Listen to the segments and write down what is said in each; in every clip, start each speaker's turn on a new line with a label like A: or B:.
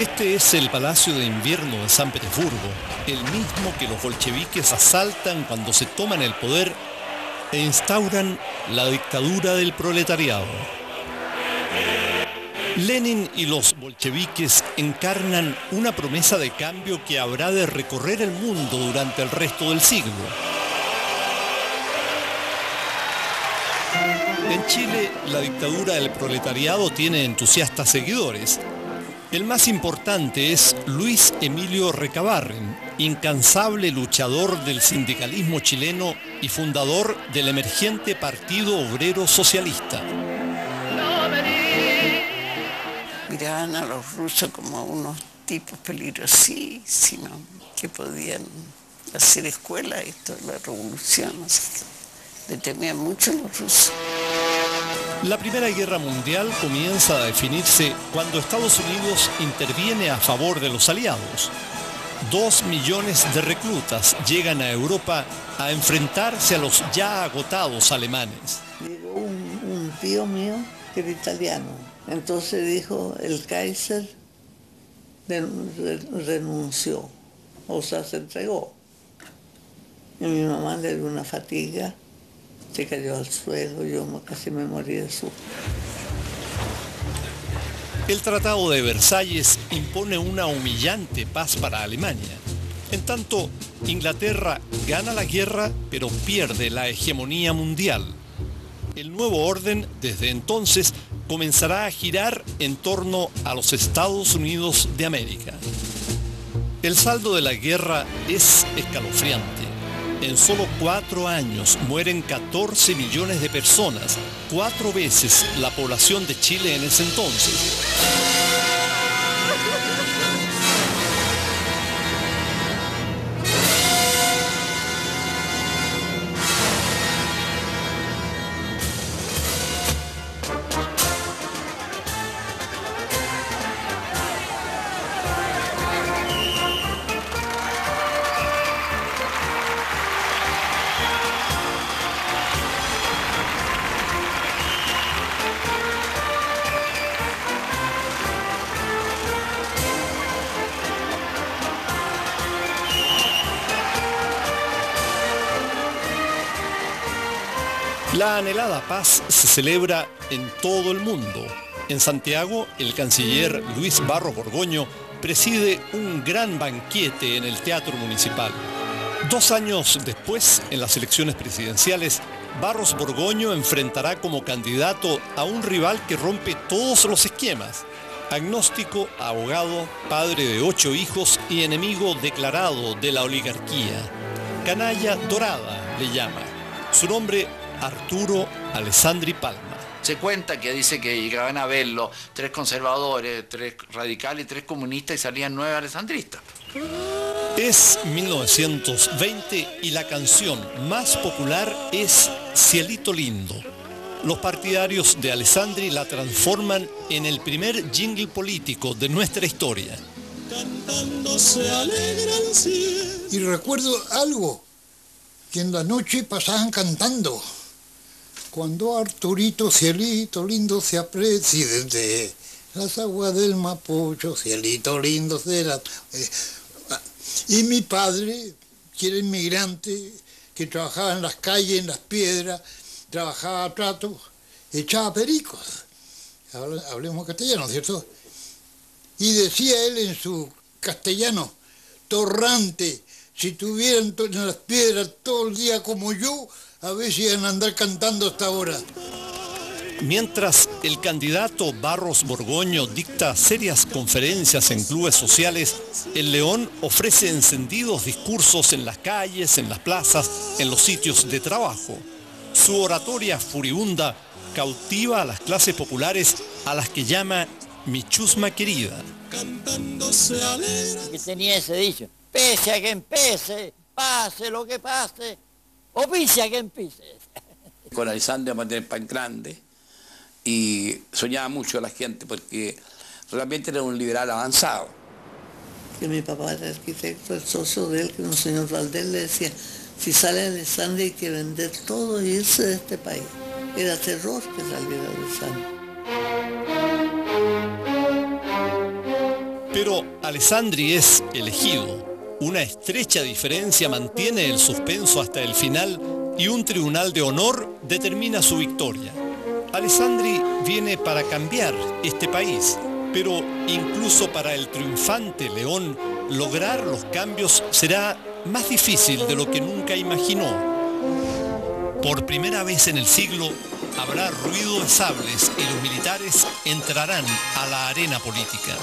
A: Este es el Palacio de Invierno de San Petersburgo, el mismo que los bolcheviques asaltan cuando se toman el poder e instauran la dictadura del proletariado. Lenin y los bolcheviques encarnan una promesa de cambio que habrá de recorrer el mundo durante el resto del siglo. En Chile, la dictadura del proletariado tiene entusiastas seguidores. El más importante es Luis Emilio Recabarren, incansable luchador del sindicalismo chileno y fundador del emergente Partido Obrero Socialista.
B: Miraban a los rusos como unos tipos peligrosísimos que podían hacer escuela y toda la revolución. Así que le temían mucho a los rusos.
A: La Primera Guerra Mundial comienza a definirse cuando Estados Unidos interviene a favor de los aliados. 2 millones de reclutas llegan a Europa a enfrentarse a los ya agotados alemanes.
B: Llegó un tío mío que era italiano. Entonces dijo, el Kaiser renunció, o sea, se entregó. Y mi mamá le dio una fatiga. Se cayó al suelo, yo casi me morí de susto.
A: El Tratado de Versalles impone una humillante paz para Alemania. En tanto, Inglaterra gana la guerra, pero pierde la hegemonía mundial. El nuevo orden, desde entonces, comenzará a girar en torno a los Estados Unidos de América. El saldo de la guerra es escalofriante. En solo 4 años mueren 14 millones de personas, 4 veces la población de Chile en ese entonces. La anhelada paz se celebra en todo el mundo. En Santiago, el canciller Luis Barros Borgoño preside un gran banquete en el Teatro Municipal. 2 años después, en las elecciones presidenciales, Barros Borgoño enfrentará como candidato a un rival que rompe todos los esquemas. Agnóstico, abogado, padre de 8 hijos y enemigo declarado de la oligarquía. Canalla dorada le llama. Su nombre, Arturo Alessandri Palma.
C: Se cuenta que dice que llegaban a verlo 3 conservadores, 3 radicales, 3 comunistas y salían 9 alessandristas.
A: Es 1920 y la canción más popular es Cielito Lindo. Los partidarios de Alessandri la transforman en el primer jingle político de nuestra historia.
D: Cantando se alegra el cielo. Y recuerdo algo que en la noche pasaban cantando. Cuando Arturito, cielito lindo, se aprecie desde las aguas del Mapocho, cielito lindo será. Y mi padre, que era inmigrante, que trabajaba en las calles, en las piedras, trabajaba a trato, echaba pericos. Hablemos castellano, ¿cierto? Y decía él en su castellano, torrante, si tuvieran en las piedras todo el día como yo, a ver si iban a andar cantando hasta ahora.
A: Mientras el candidato Barros Borgoño dicta serias conferencias en clubes sociales, el León ofrece encendidos discursos en las calles, en las plazas, en los sitios de trabajo. Su oratoria furibunda cautiva a las clases populares a las que llama mi chusma querida.
D: Cantando se alegra.
E: Que tenía ese dicho, pese a que empece, pase lo que pase, o pise a que empise.
F: Con Alessandro a tener pan grande y soñaba mucho la gente porque realmente era un liberal avanzado.
B: Que mi papá era arquitecto, el socio de él, que un señor Valdés, le decía, si sale Alessandri hay que vender todo y irse de este país. Era terror que saliera Alessandri.
A: Pero Alessandri es elegido. Una estrecha diferencia mantiene el suspenso hasta el final y un tribunal de honor determina su victoria. Alessandri viene para cambiar este país, pero incluso para el triunfante León, lograr los cambios será más difícil de lo que nunca imaginó. Por primera vez en el siglo, habrá ruido de sables y los militares entrarán a la arena política.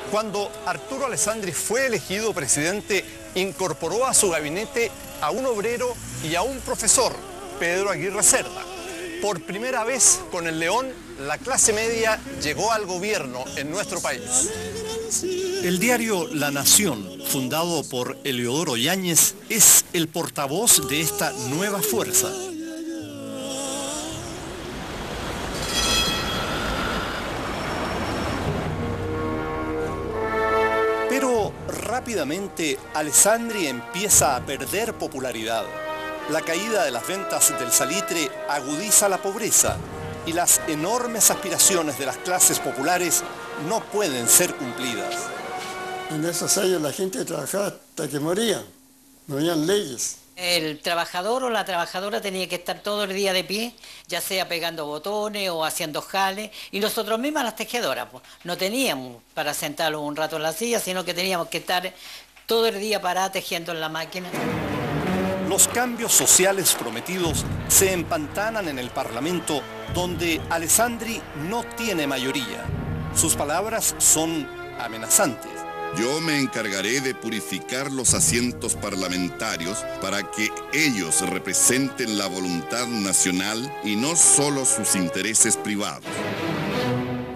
A: Cuando Arturo Alessandri fue elegido presidente, incorporó a su gabinete a un obrero y a un profesor, Pedro Aguirre Cerda. Por primera vez con el León, la clase media llegó al gobierno en nuestro país. El diario La Nación, fundado por Eliodoro Yáñez, es el portavoz de esta nueva fuerza. Pero rápidamente Alessandri empieza a perder popularidad. La caída de las ventas del salitre agudiza la pobreza y las enormes aspiraciones de las clases populares no pueden ser cumplidas.
G: En esos años la gente trabajaba hasta que moría, no habían leyes.
H: El trabajador o la trabajadora tenía que estar todo el día de pie, ya sea pegando botones o haciendo jales, y nosotros mismas las tejedoras, pues, no teníamos para sentarlos un rato en la silla, sino que teníamos que estar todo el día paradas tejiendo en la máquina.
A: Los cambios sociales prometidos se empantanan en el Parlamento, donde Alessandri no tiene mayoría. Sus palabras son amenazantes.
I: Yo me encargaré de purificar los asientos parlamentarios para que ellos representen la voluntad nacional y no solo sus intereses privados.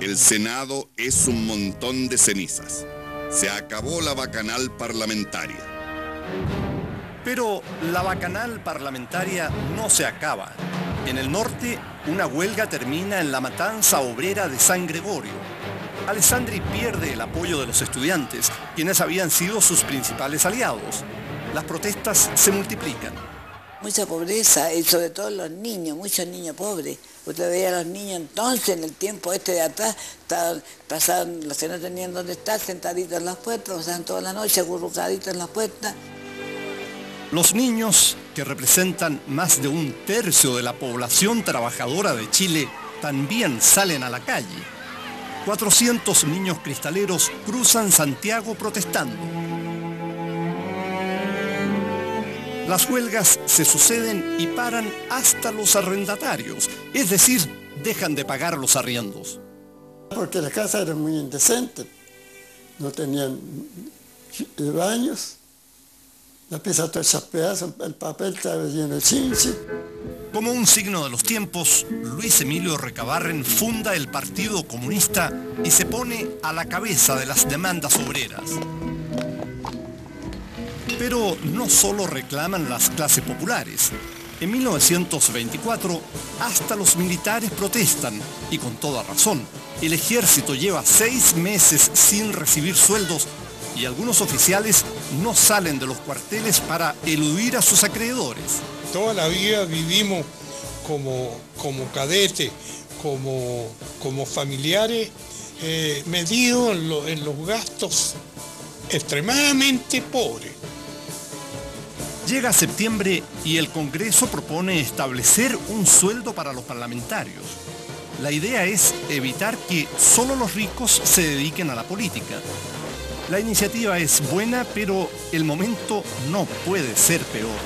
I: El Senado es un montón de cenizas. Se acabó la bacanal parlamentaria.
A: Pero la bacanal parlamentaria no se acaba. En el norte, una huelga termina en la matanza obrera de San Gregorio. Alessandri pierde el apoyo de los estudiantes, quienes habían sido sus principales aliados. Las protestas se multiplican.
J: Mucha pobreza, y sobre todo los niños, muchos niños pobres. Usted veía a los niños entonces, en el tiempo este de atrás, pasaban, los que no tenían dónde estar, sentaditos en las puertas, pasaban toda la noche acurrucaditos en las puertas.
A: Los niños, que representan más de 1/3 de la población trabajadora de Chile, también salen a la calle. 400 niños cristaleros cruzan Santiago protestando. Las huelgas se suceden y paran hasta los arrendatarios, es decir, dejan de pagar los arriendos.
G: Porque las casas eran muy indecentes, no tenían baños. La pieza todas esas pedazos, el papel estaba lleno de chinche.
A: Como un signo de los tiempos, Luis Emilio Recabarren funda el Partido Comunista y se pone a la cabeza de las demandas obreras. Pero no solo reclaman las clases populares. En 1924, hasta los militares protestan, y con toda razón. El ejército lleva 6 meses sin recibir sueldos y algunos oficiales no salen de los cuarteles para eludir a sus acreedores.
K: Toda la vida vivimos como cadetes, como familiares, medidos en los gastos extremadamente pobres.
A: Llega septiembre y el Congreso propone establecer un sueldo para los parlamentarios. La idea es evitar que solo los ricos se dediquen a la política. La iniciativa es buena, pero el momento no puede ser peor.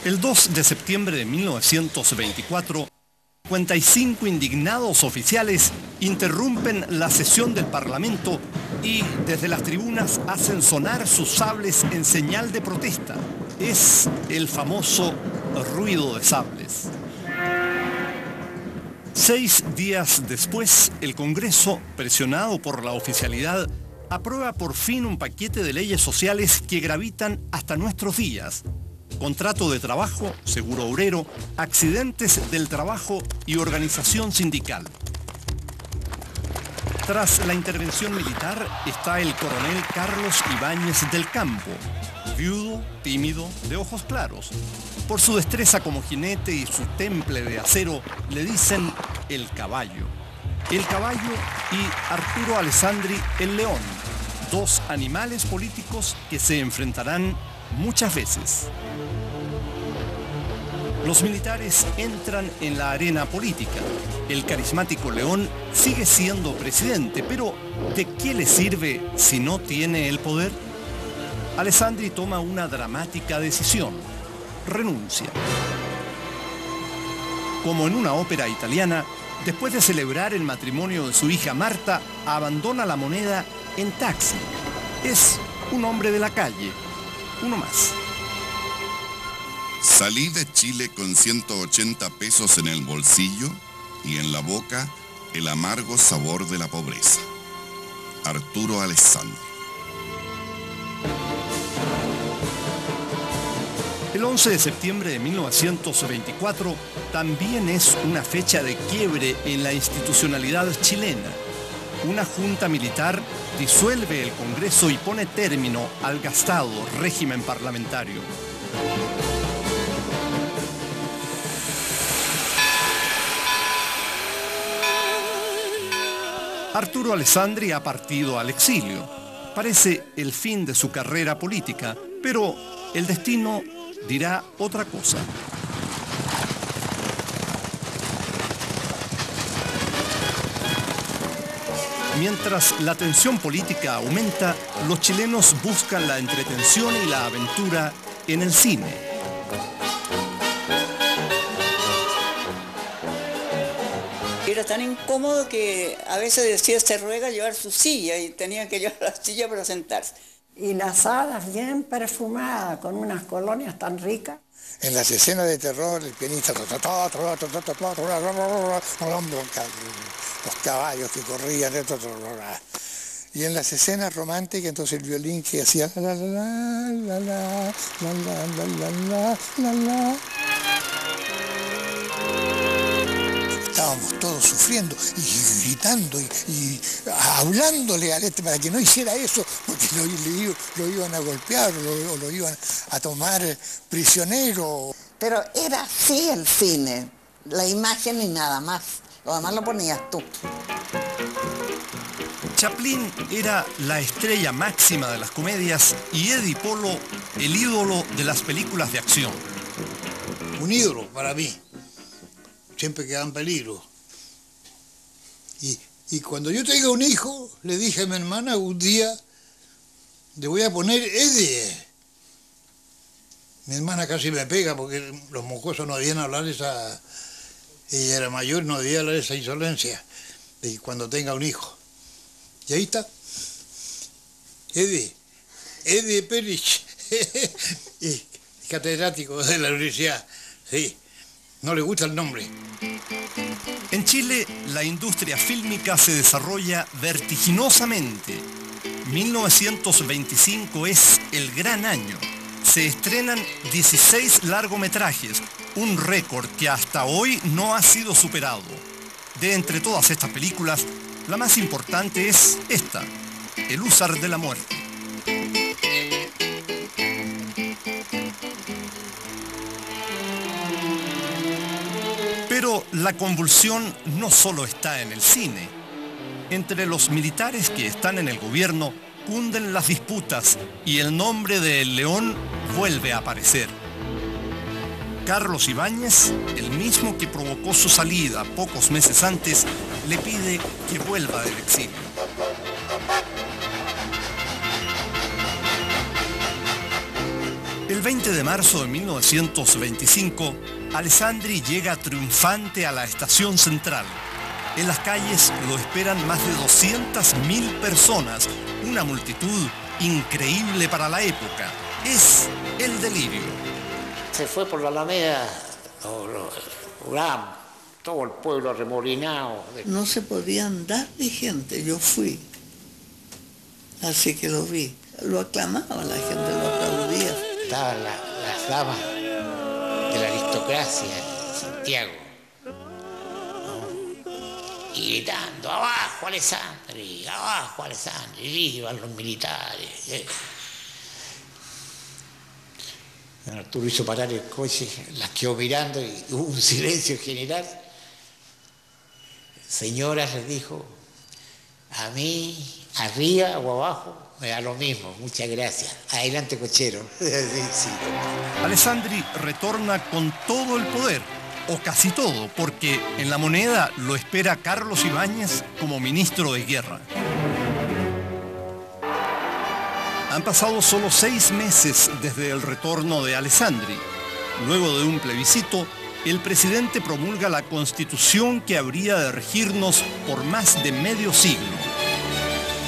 A: El 2 de septiembre de 1924, 55 indignados oficiales interrumpen la sesión del Parlamento y desde las tribunas hacen sonar sus sables en señal de protesta. Es el famoso ruido de sables. 6 días después, el Congreso, presionado por la oficialidad, aprueba por fin un paquete de leyes sociales que gravitan hasta nuestros días. Contrato de trabajo, seguro obrero, accidentes del trabajo y organización sindical. Tras la intervención militar está el coronel Carlos Ibáñez del Campo. Viudo, tímido, de ojos claros. Por su destreza como jinete y su temple de acero, le dicen el caballo. El caballo y Arturo Alessandri el león, dos animales políticos que se enfrentarán muchas veces. Los militares entran en la arena política. El carismático León sigue siendo presidente, pero ¿de qué le sirve si no tiene el poder? Alessandri toma una dramática decisión. Renuncia. Como en una ópera italiana, después de celebrar el matrimonio de su hija Marta, abandona la moneda en taxi. Es un hombre de la calle, uno más.
I: Salí de Chile con 180 pesos en el bolsillo y en la boca el amargo sabor de la pobreza. Arturo Alessandri.
A: El 11 de septiembre de 1924 también es una fecha de quiebre en la institucionalidad chilena. Una junta militar disuelve el Congreso y pone término al gastado régimen parlamentario. Arturo Alessandri ha partido al exilio. Parece el fin de su carrera política, pero el destino dirá otra cosa. Mientras la tensión política aumenta, los chilenos buscan la entretención y la aventura en el cine.
L: Era tan incómodo que a veces decía se ruega llevar su silla y tenían que llevar la silla para sentarse.
M: Y las salas bien perfumadas, con unas colonias tan ricas.
D: En las escenas de terror, el pianista, los caballos que corrían, y en las escenas románticas, entonces el violín que hacía la la la la la la la la la la. Estábamos todos sufriendo y gritando y hablándole al para que no hiciera eso, porque lo iban a golpear o lo iban a tomar prisionero.
J: Pero era así el cine, la imagen y nada más, lo demás lo ponías tú.
A: Chaplin era la estrella máxima de las comedias y Eddie Polo el ídolo de las películas de acción.
D: Un ídolo para mí. Siempre queda en peligro. Y cuando yo tenga un hijo, le dije a mi hermana un día, le voy a poner Eddie. Mi hermana casi me pega porque los mocosos no debían hablar esa... Ella era mayor, no debía hablar esa insolencia de cuando tenga un hijo. Y ahí está. Eddie Perich, y catedrático de la universidad, sí. No le gusta el nombre.
A: En Chile, la industria fílmica se desarrolla vertiginosamente. 1925 es el gran año. Se estrenan 16 largometrajes, un récord que hasta hoy no ha sido superado. De entre todas estas películas, la más importante es esta, El húsar de la muerte. Pero la convulsión no solo está en el cine. Entre los militares que están en el gobierno cunden las disputas y el nombre de El León vuelve a aparecer. Carlos Ibáñez, el mismo que provocó su salida pocos meses antes, le pide que vuelva del exilio. El 20 de marzo de 1925, Alessandri llega triunfante a la estación central. En las calles lo esperan más de 200.000 personas, una multitud increíble para la época. Es el delirio.
E: Se fue por la Alameda, todo el pueblo arremolinado.
B: No se podía andar de gente, yo fui. Así que lo vi. Lo aclamaba, la gente lo aplaudía.
E: Estaban las damas de la aristocracia de Santiago, ¿no? Y gritando, abajo Alessandri, y iban los militares.
N: Don Arturo hizo parar el coche, las quedó mirando y hubo un silencio general. Señoras, les dijo, a mí, arriba o abajo, me da lo mismo, muchas gracias. Adelante, cochero. Sí, sí.
A: Alessandri retorna con todo el poder, o casi todo, porque en La Moneda lo espera Carlos Ibáñez como ministro de Guerra. Han pasado solo 6 meses desde el retorno de Alessandri. Luego de un plebiscito, el presidente promulga la Constitución que habría de regirnos por más de medio siglo.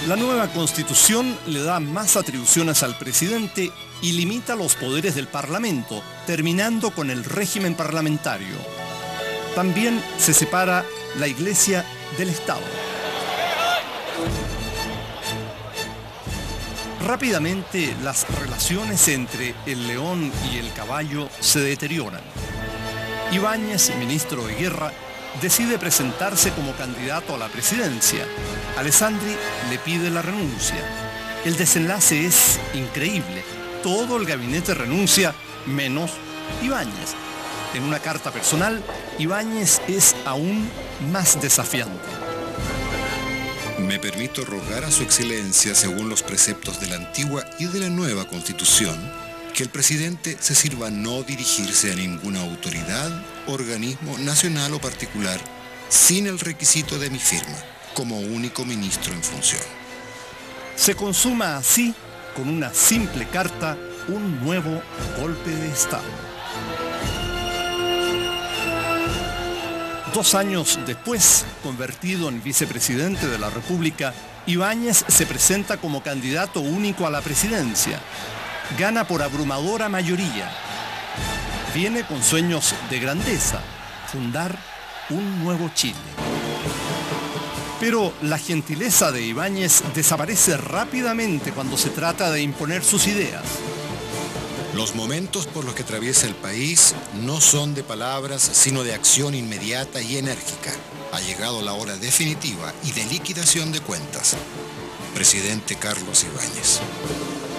A: La nueva Constitución le da más atribuciones al presidente y limita los poderes del Parlamento, terminando con el régimen parlamentario. También se separa la Iglesia del Estado. Rápidamente, las relaciones entre el león y el caballo se deterioran. Ibáñez, ministro de Guerra, decide presentarse como candidato a la presidencia. Alessandri le pide la renuncia. El desenlace es increíble. Todo el gabinete renuncia, menos Ibáñez. En una carta personal, Ibáñez es aún más desafiante.
O: Me permito rogar a su excelencia, según los preceptos de la antigua y de la nueva Constitución, que el presidente se sirva no dirigirse a ninguna autoridad, organismo nacional o particular, sin el requisito de mi firma, como único ministro en función.
A: Se consuma así, con una simple carta, un nuevo golpe de Estado. 2 años después, convertido en vicepresidente de la República, Ibáñez se presenta como candidato único a la presidencia. Gana por abrumadora mayoría. Viene con sueños de grandeza, fundar un nuevo Chile. Pero la gentileza de Ibáñez desaparece rápidamente cuando se trata de imponer sus ideas.
O: Los momentos por los que atraviesa el país no son de palabras, sino de acción inmediata y enérgica. Ha llegado la hora definitiva y de liquidación de cuentas. Presidente Carlos Ibáñez.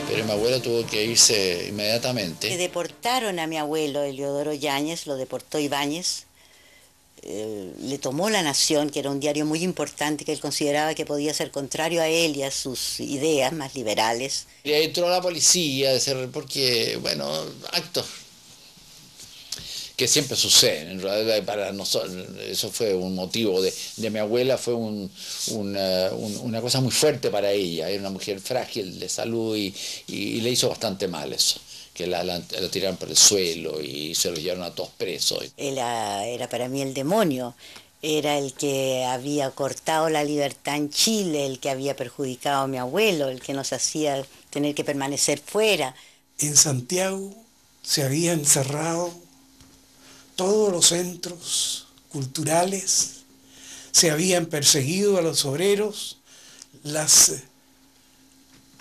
C: Pero mi abuelo tuvo que irse inmediatamente.
P: Le deportaron a mi abuelo, Eliodoro Yáñez, lo deportó Ibáñez. Le tomó La Nación, que era un diario muy importante que él consideraba que podía ser contrario a él y a sus ideas más liberales.
C: Y ahí entró la policía, porque, bueno, actos que siempre suceden. En realidad, para nosotros, eso fue un motivo de mi abuela, fue una cosa muy fuerte para ella. Era una mujer frágil de salud y le hizo bastante mal eso. Que la tiraron por el suelo y se lo llevaron a todos presos.
P: Era para mí el demonio, era el que había cortado la libertad en Chile, el que había perjudicado a mi abuelo, el que nos hacía tener que permanecer fuera.
K: En Santiago se habían cerrado todos los centros culturales, se habían perseguido a los obreros, las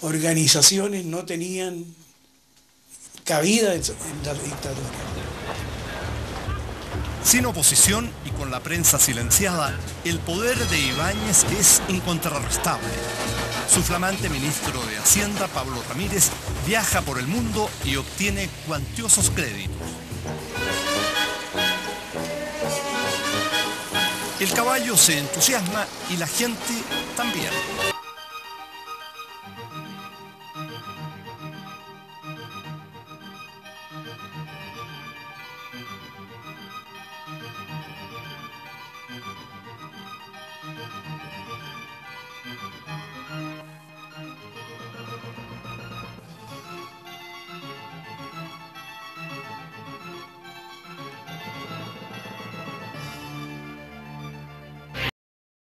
K: organizaciones no tenían cabida en la dictadura.
A: Sin oposición y con la prensa silenciada, el poder de Ibáñez es incontrarrestable. Su flamante ministro de Hacienda, Pablo Ramírez, viaja por el mundo y obtiene cuantiosos créditos. El caballo se entusiasma y la gente también.